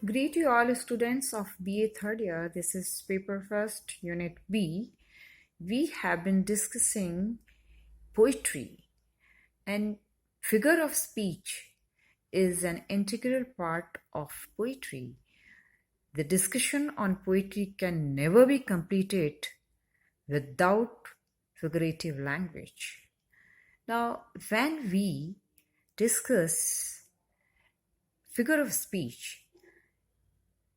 Greet you all students of BA third year. This is paper first, unit B. We have been discussing poetry, and figure of speech is an integral part of poetry. The discussion on poetry can never be completed without figurative language. Now, when we discuss figure of speech,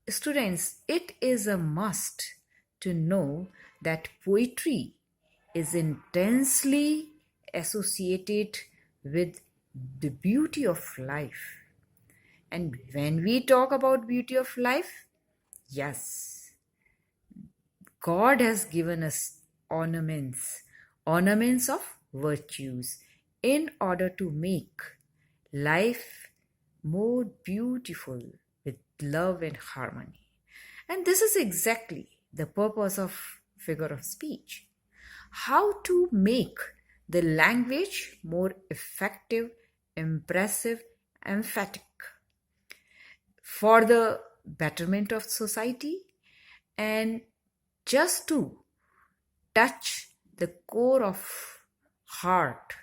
students, it is a must to know that poetry is intensely associated with the beauty of life. And when we talk about beauty of life, yes, God has given us ornaments of virtues in order to make life more beautiful with love and harmony. And this is exactly the purpose of figure of speech. How to make the language more effective, impressive, emphatic for the betterment of society and just to touch the core of heart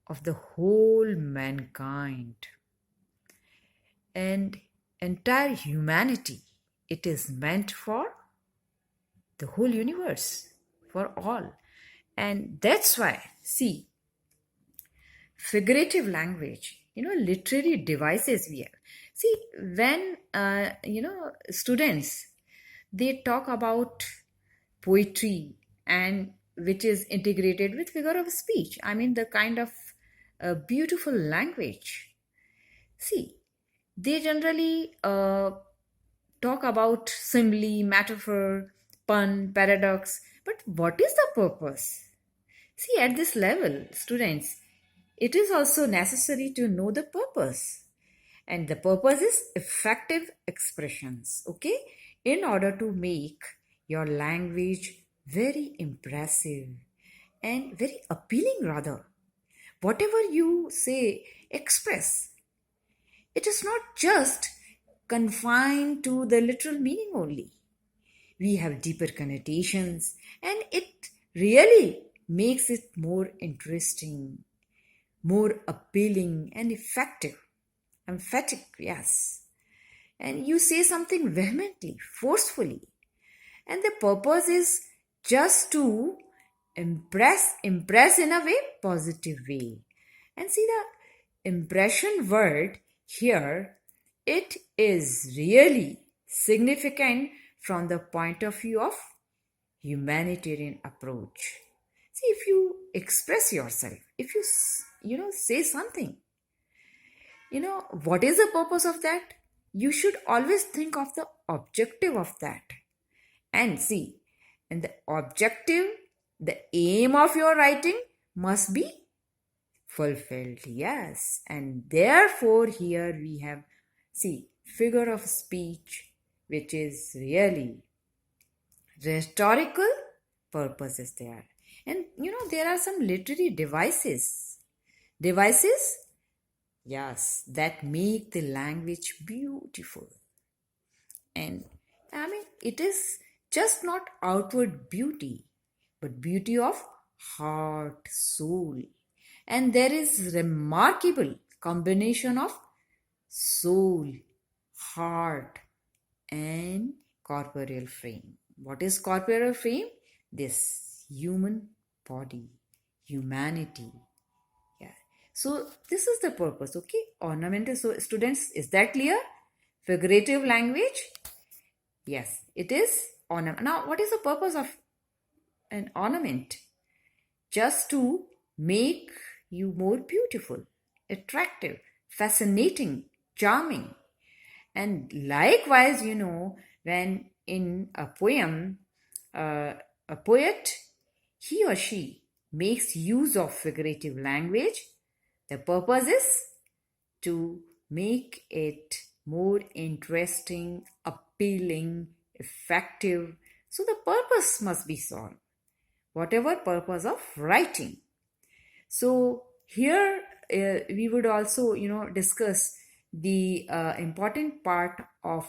of the whole mankind and entire humanity. It is meant for the whole universe, for all. And that's why, see, figurative language, literary devices we have. See, when, students, they talk about poetry and which is integrated with figure of speech. I mean, the kind of beautiful language. See, they generally talk about simile, metaphor, pun, paradox. But what is the purpose? See, at this level, students, it is also necessary to know the purpose. And the purpose is effective expressions, okay? In order to make your language very impressive and very appealing, rather. Whatever you say, express. It is not just confined to the literal meaning only. We have deeper connotations, and it really makes it more interesting, more appealing, and effective. Emphatic, yes. And you say something vehemently, forcefully. And the purpose is just to impress in a way, positive way. And see the impression word here, it is really significant from the point of view of humanitarian approach. See, if you express yourself, if you say something, what is the purpose of that? You should always think of the objective of that. And see, and the objective, the aim of your writing must be fulfilled. Yes. And therefore, here we have, see, figure of speech, which is really rhetorical purposes there. And there are some literary devices. Devices, yes, that make the language beautiful. And I mean, it is just not outward beauty, but beauty of heart, soul. And there is remarkable combination of soul, heart, and corporeal frame. What is corporeal frame? This human body, humanity. Yeah. So this is the purpose, okay? Ornamental. So students, is that clear? Figurative language? Yes, it is ornament. Now, what is the purpose of an ornament? Just to make you more beautiful, attractive, fascinating, charming. And likewise, when in a poem, a poet, he or she makes use of figurative language, the purpose is to make it more interesting, appealing, effective. So the purpose must be solved. Whatever purpose of writing. So here we would also, discuss the important part of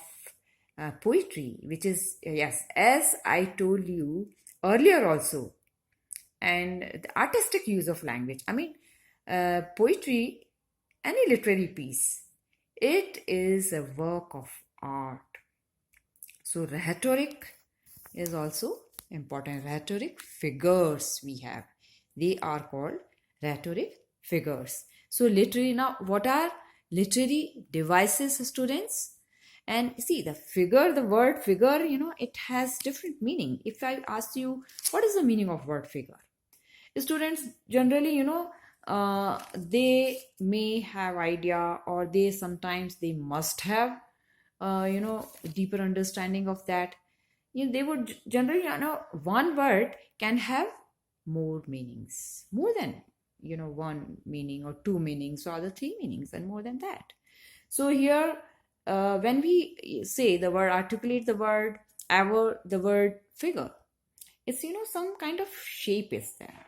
poetry, which is, yes, as I told you earlier also, and the artistic use of language. I mean, poetry, any literary piece, it is a work of art. So, rhetoric is also important. Rhetoric figures we have, they are called rhetoric figures. So, literary, now, what are literary devices, students? And see, the figure, the word figure, it has different meaning. If I ask you, what is the meaning of word figure? Students generally, they may have idea, or they sometimes they must have deeper understanding of that. They would generally, one word can have more meanings, more than one meaning or two meanings or the three meanings and more than that. So here, when we say the word, articulate the word, ever the word figure, it's some kind of shape is there.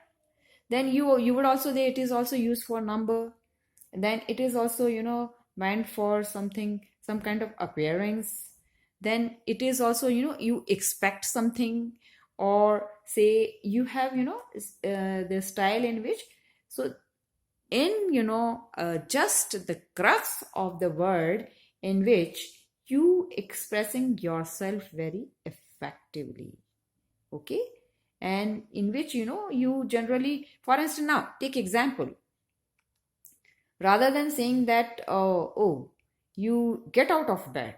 Then you would also say it is also used for number. Then it is also meant for something, some kind of appearance. Then it is also you expect something, or say you have the style in which, so in just the crux of the word in which you expressing yourself very effectively. Okay, and in which you generally, for instance, now take example, rather than saying that, oh, you get out of bed,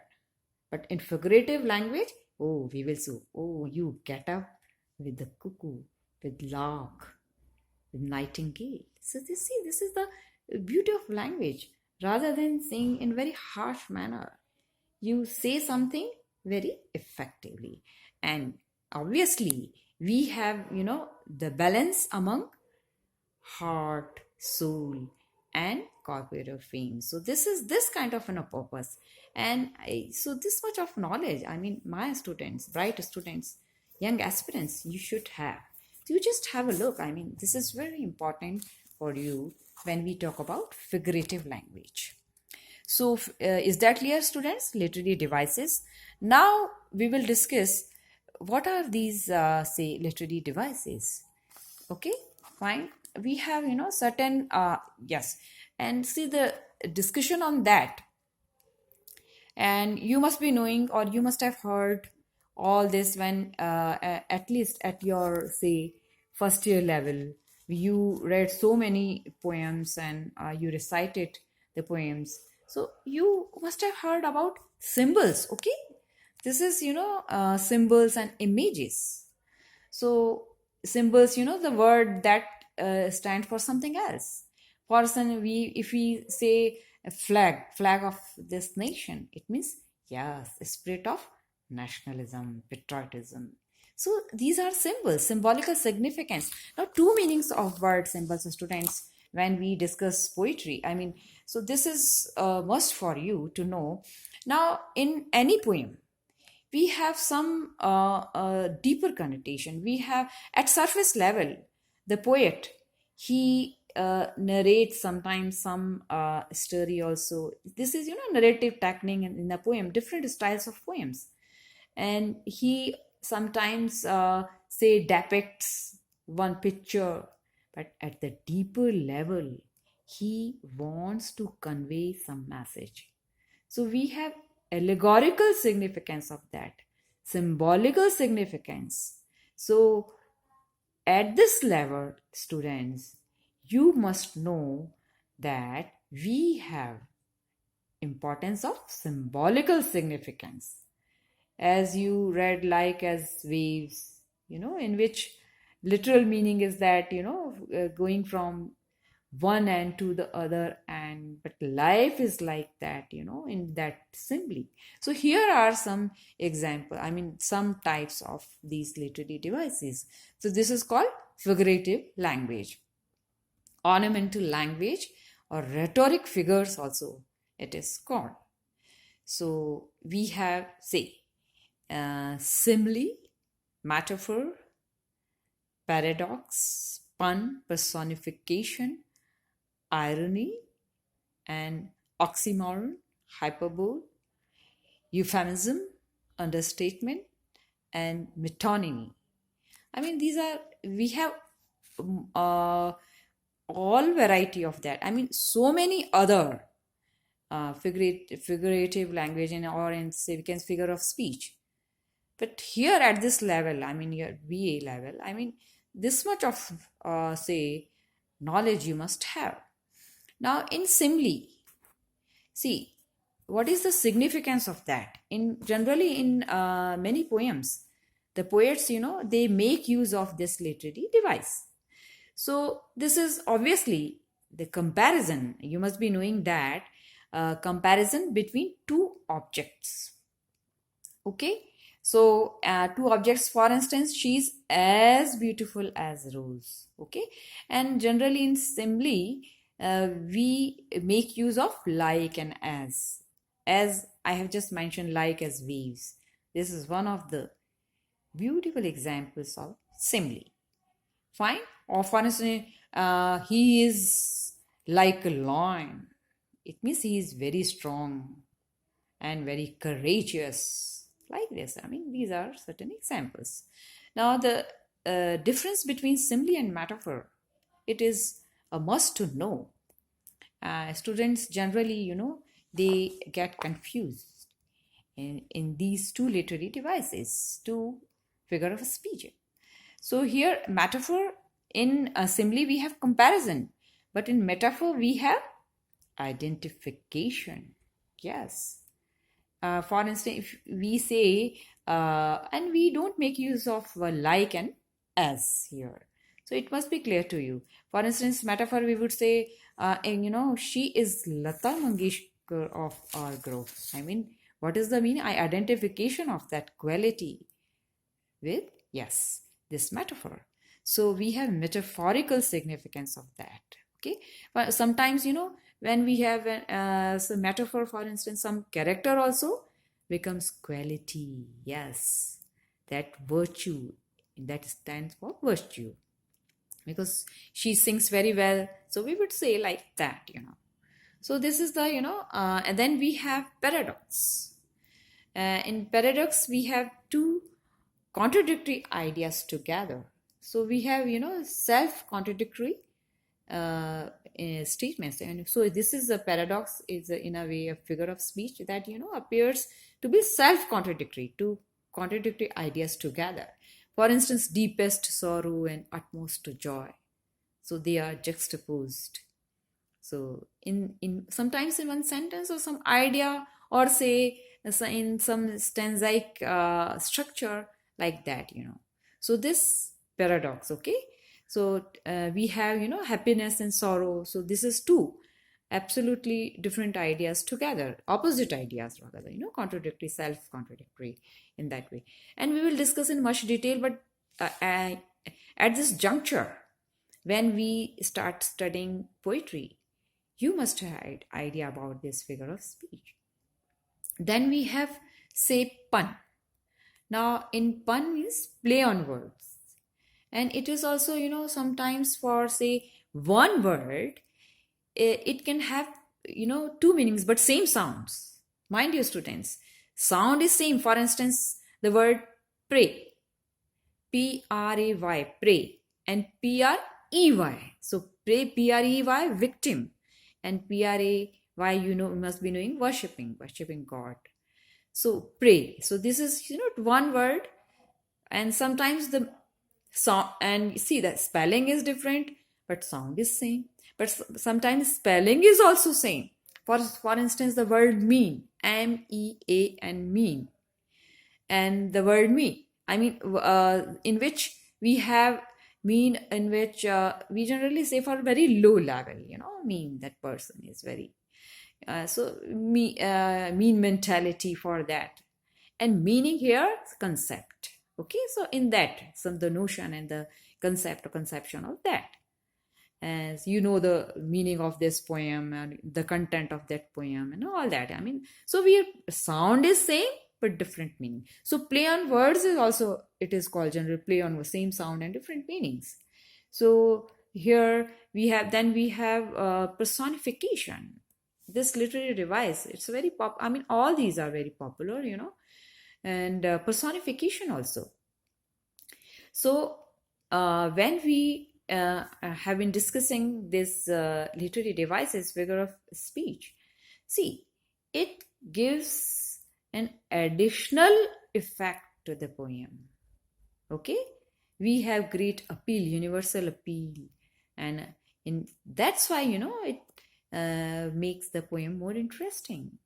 but in figurative language, oh, we will say, oh, you get up with the cuckoo, with lark, with nightingale. So this is the beauty of language. Rather than saying in very harsh manner, you say something very effectively. And obviously we have the balance among heart, soul, and corporate fame. So this is this kind of purpose. And so this much of knowledge, I mean, my students, bright students, young aspirants, you should have. You just have a look. I mean, this is very important for you when we talk about figurative language. So, is that clear, students? Literary devices. Now, we will discuss what are these, say, literary devices. Okay, fine. We have, certain, yes. And see the discussion on that. And you must be knowing, or you must have heard all this when, at least at your, say, first year level, you read so many poems and you recited the poems. So you must have heard about symbols. Okay, this is symbols and images. So symbols, the word that stand for something else. For example, if we say a flag of this nation, it means, yes, a spirit of nationalism, patriotism. So these are symbols, symbolical significance. Now, two meanings of word symbols, students, when we discuss poetry. I mean, so this is a must for you to know. Now, in any poem, we have some deeper connotation. We have, at surface level, the poet, he narrates sometimes some story also. This is narrative technique in the poem, different styles of poems. And he sometimes say depicts one picture, but at the deeper level he wants to convey some message. So we have allegorical significance of that, symbolical significance. So at this level, students, you must know that we have importance of symbolical significance. As you read, like as waves, in which literal meaning is that, going from one end to the other, and but life is like that, in that simply. So here are some example, I mean, some types of these literary devices. So this is called figurative language, ornamental language, or rhetoric figures also it is called. So we have, say, simile, metaphor, paradox, pun, personification, irony, and oxymoron, hyperbole, euphemism, understatement, and metonymy. I mean, we have all variety of that. I mean, so many other figurative language or in say we can figure of speech. But here at this level, I mean, your VA level, I mean, this much of say knowledge you must have. Now, in simile, see what is the significance of that? In generally in many poems, the poets, they make use of this literary device. So this is obviously the comparison. You must be knowing that comparison between two objects. Okay, so two objects, for instance, she's as beautiful as rose. Okay, and generally in simile, we make use of like and as I have just mentioned, like as waves. This is one of the beautiful examples of simile. Fine. Or for instance, he is like a lion. It means he is very strong and very courageous. Like this. I mean, these are certain examples. Now, the difference between simile and metaphor, it is a must to know. Students generally, they get confused in these two literary devices, two figure of speech. So here, metaphor, in simile we have comparison, but in metaphor we have identification. Yes. For instance, if we say, and we don't make use of like and as here. So it must be clear to you. For instance, metaphor, we would say, she is Lata Mangeshkar of our group. I mean, what is the meaning? Identification of that quality with, yes, this metaphor. So we have metaphorical significance of that. Okay. But sometimes, when we have some metaphor, for instance, some character also becomes quality. Yes. That virtue, that stands for virtue. Because she sings very well. So we would say like that, So this is the, and then we have paradox. In paradox, we have two contradictory ideas together. So we have, self-contradictory statements. And so this is a paradox, is in a way a figure of speech that, appears to be self-contradictory, two contradictory ideas together. For instance, deepest sorrow and utmost joy. So they are juxtaposed. So in sometimes in one sentence or some idea, or say in some stanzaic structure, like that, So this paradox, okay? So we have, happiness and sorrow. So this is two absolutely different ideas together, opposite ideas rather, contradictory, self-contradictory in that way. And we will discuss in much detail, but at this juncture, when we start studying poetry, you must have an idea about this figure of speech. Then we have, say, pun. Now, in pun means play on words. And it is also, sometimes for, say, one word, it can have, two meanings, but same sounds. Mind you, students, sound is same. For instance, the word pray, P-R-A-Y, pray, and P-R-E-Y. So, pray, P-R-E-Y, victim, and P-R-A-Y, you must be knowing worshipping God. So, pray. So, this is, one word, and sometimes the sound, and see that spelling is different, but sound is same. But sometimes spelling is also same. For instance, the word mean, M-E-A-N, mean, and the word mean, I mean, in which we have mean, in which we generally say for very low level, mean that person is very, mean mentality for that. And meaning here, concept. Okay, so in that, the notion and the concept or conception of that. As you know, the meaning of this poem and the content of that poem and all that. I mean, so sound is same, but different meaning. So play on words is also, it is called general play on the same sound and different meanings. So here we have personification. this literary device, it's very I mean, all these are very popular, and personification also. So, when we have been discussing this literary devices, figure of speech, see, it gives an additional effect to the poem. Okay, we have great appeal, universal appeal, and that's why it makes the poem more interesting,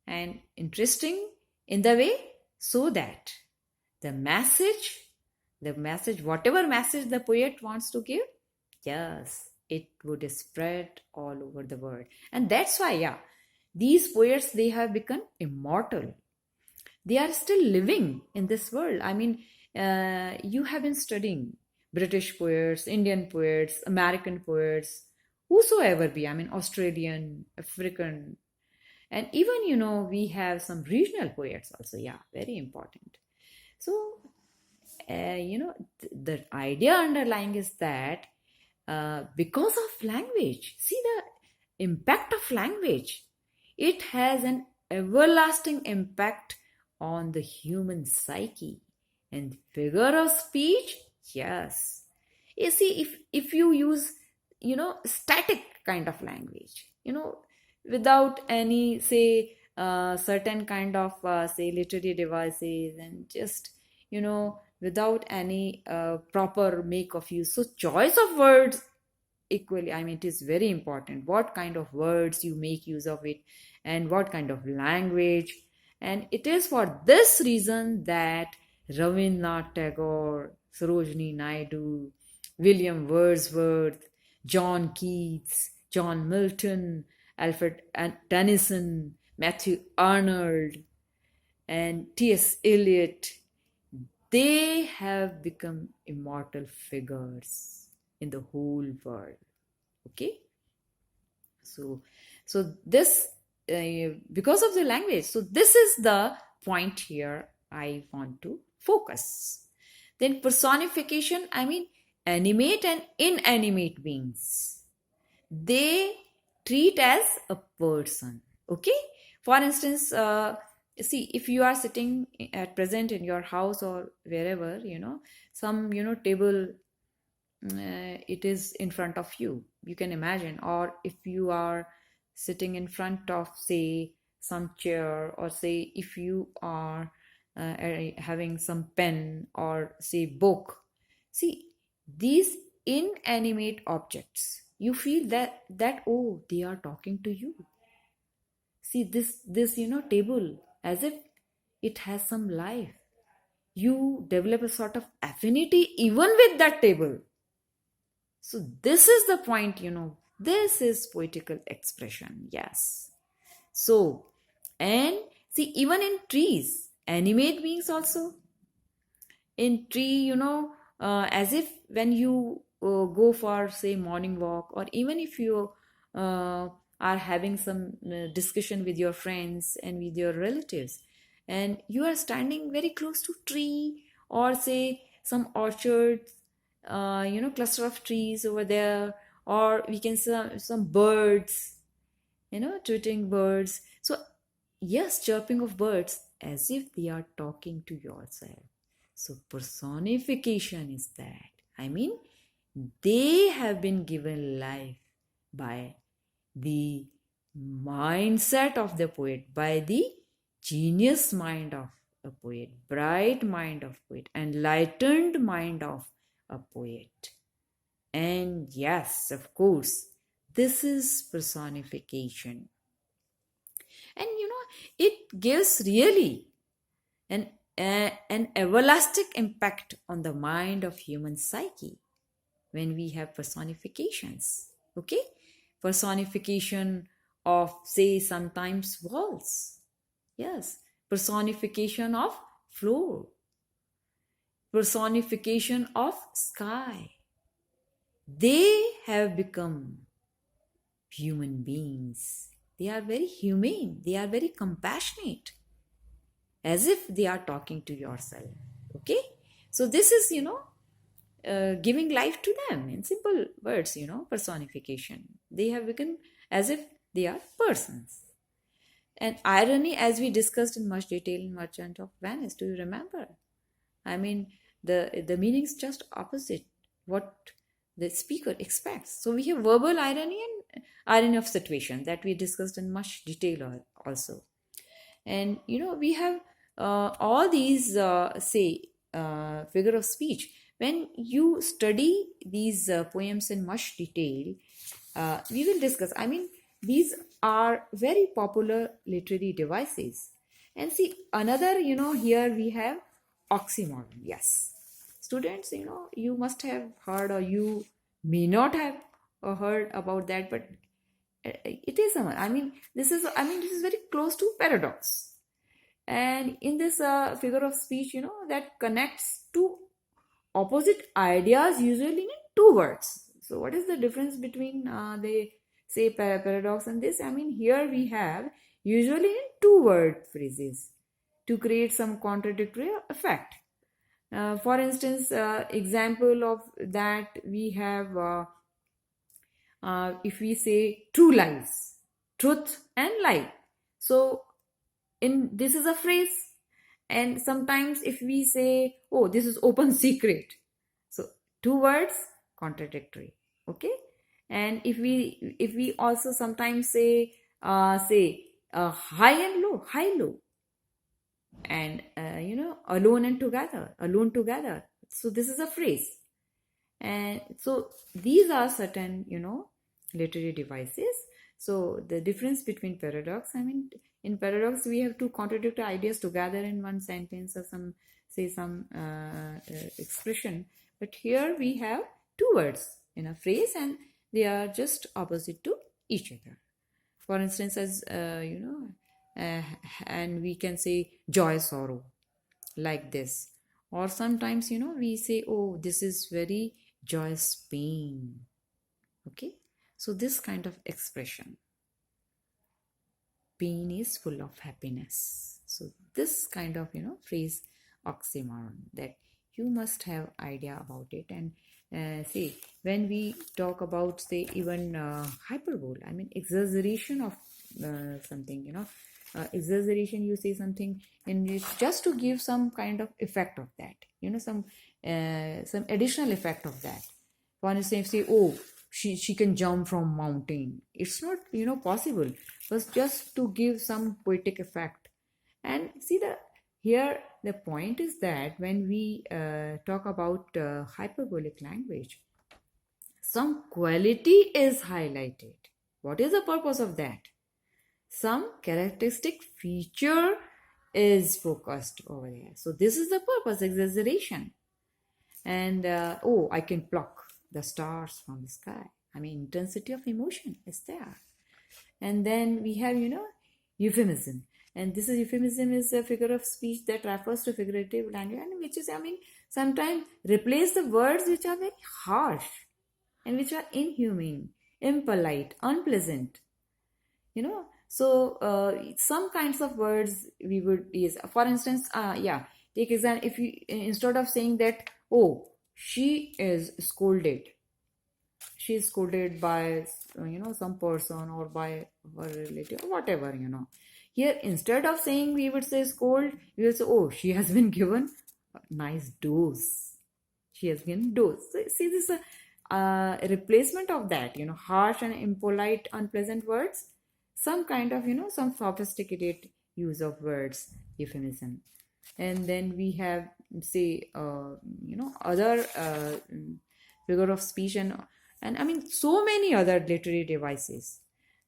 and interesting in the way so that the message whatever message the poet wants to give, yes, it would spread all over the world. And that's why, yeah, these poets, they have become immortal. They are still living in this world. I mean, you have been studying British poets, Indian poets, American poets, whosoever be, I mean, Australian, African, and even, we have some regional poets also. Yeah, very important. So, the idea underlying is that because of language, see the impact of language, it has an everlasting impact on the human psyche. And figure of speech, yes. You see, if you use, static kind of language, without any, say, certain kind of, say, literary devices, and just, without any proper make of use. So, choice of words equally, I mean, it is very important what kind of words you make use of it, and what kind of language. And it is for this reason that Rabindranath Tagore, Sarojini Naidu, William Wordsworth, John Keats, John Milton, Alfred Tennyson, Matthew Arnold, and T.S. Eliot, they have become immortal figures in the whole world. Okay, so this, because of the language, so this is the point here I want to focus. Then personification, I mean, animate and inanimate beings, they treat as a person. Okay, for instance, see, if you are sitting at present in your house or wherever, some, table, it is in front of you, you can imagine. Or if you are sitting in front of, say, some chair, or say if you are having some pen, or say book, see, these inanimate objects, you feel that oh, they are talking to you. See, this table, as if it has some life. You develop a sort of affinity even with that table. So this is the point, this is poetical expression. Yes. So, and see, even in trees, animate beings also. In tree, as if when you go for, say, morning walk, or even if you are having some discussion with your friends and with your relatives, and you are standing very close to tree, or say some orchard, cluster of trees over there, or we can see some birds, tweeting birds. So yes, chirping of birds, as if they are talking to yourself. So personification is that. I mean, they have been given life by the mindset of the poet, by the genius mind of a poet, bright mind of poet, enlightened mind of a poet. And yes, of course, this is personification. And it gives really an everlasting impact on the mind of human psyche when we have personifications. Okay, personification of, say, sometimes walls. Yes, personification of floor, personification of sky. They have become human beings. They are very humane, they are very compassionate, as if they are talking to yourself. Okay, so this is, giving life to them in simple words. Personification, they have become as if They are persons. And irony, as we discussed in much detail in Merchant of Venice, do you remember? I mean, the meaning is just opposite what the speaker expects. So we have verbal irony and irony of situation that we discussed in much detail also. And we have all these figure of speech. When you study these poems in much detail, we will discuss. I mean, these are very popular literary devices. And see, another, here we have oxymoron. Yes, students, you must have heard, or you may not have heard about that, but it is this is very close to paradox. And in this figure of speech, that connects two opposite ideas, usually in two words. So what is the difference between they say paradox and this? I mean, here we have usually in two word phrases to create some contradictory effect. For instance, example of that we have, if we say true lies, truth and lie. So in this is a phrase. And sometimes if we say, oh, this is open secret, so two words, contradictory. Okay. And if we also sometimes say high and low, high low, and alone and together, alone together. So this is a phrase. And so these are certain literary devices. So the difference between paradox, I mean, in paradox we have two contradictory ideas together in one sentence, or some expression. But here we have two words in a phrase, and they are just opposite to each other. For instance, as and we can say joy, sorrow, like this. Or sometimes we say, oh, this is very joyous pain. Okay, so this kind of expression, pain is full of happiness. So this kind of phrase, oxymoron, that you must have idea about it. And say when we talk about, say, even hyperbole, I mean exaggeration of something, exaggeration, you say something in which just to give some kind of effect of that, some additional effect of that. For instance, say, oh, she can jump from mountain. It's not possible, but just to give some poetic effect. And see, here the point is that when we talk about hyperbolic language, some quality is highlighted. What is the purpose of that? Some characteristic feature is focused over there. So this is the purpose, exaggeration. And oh, I can pluck the stars from the sky. I mean, intensity of emotion is there. And then we have, euphemism. And this is euphemism is a figure of speech that refers to figurative language, and which is, I mean, sometimes replace the words which are very harsh and which are inhumane, impolite, unpleasant. So some kinds of words we would use. For instance, take example, if you, instead of saying that, oh, she is scolded by some person, or by her relative, or whatever, here instead of saying we would say scold, we will say, oh, she has been given a nice dose. She has been dose. So, see, this is a replacement of that, harsh and impolite, unpleasant words, some kind of some sophisticated use of words, euphemism. And then we have, say, other figure of speech, and I mean so many other literary devices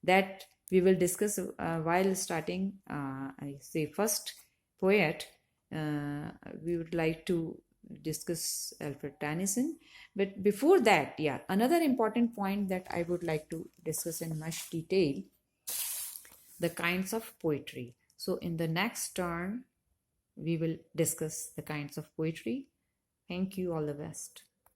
that we will discuss while starting. I say first poet, we would like to discuss Alfred Tennyson. But before that, another important point that I would like to discuss in much detail, the kinds of poetry. So in the next turn, we will discuss the kinds of poetry. Thank you. All the best.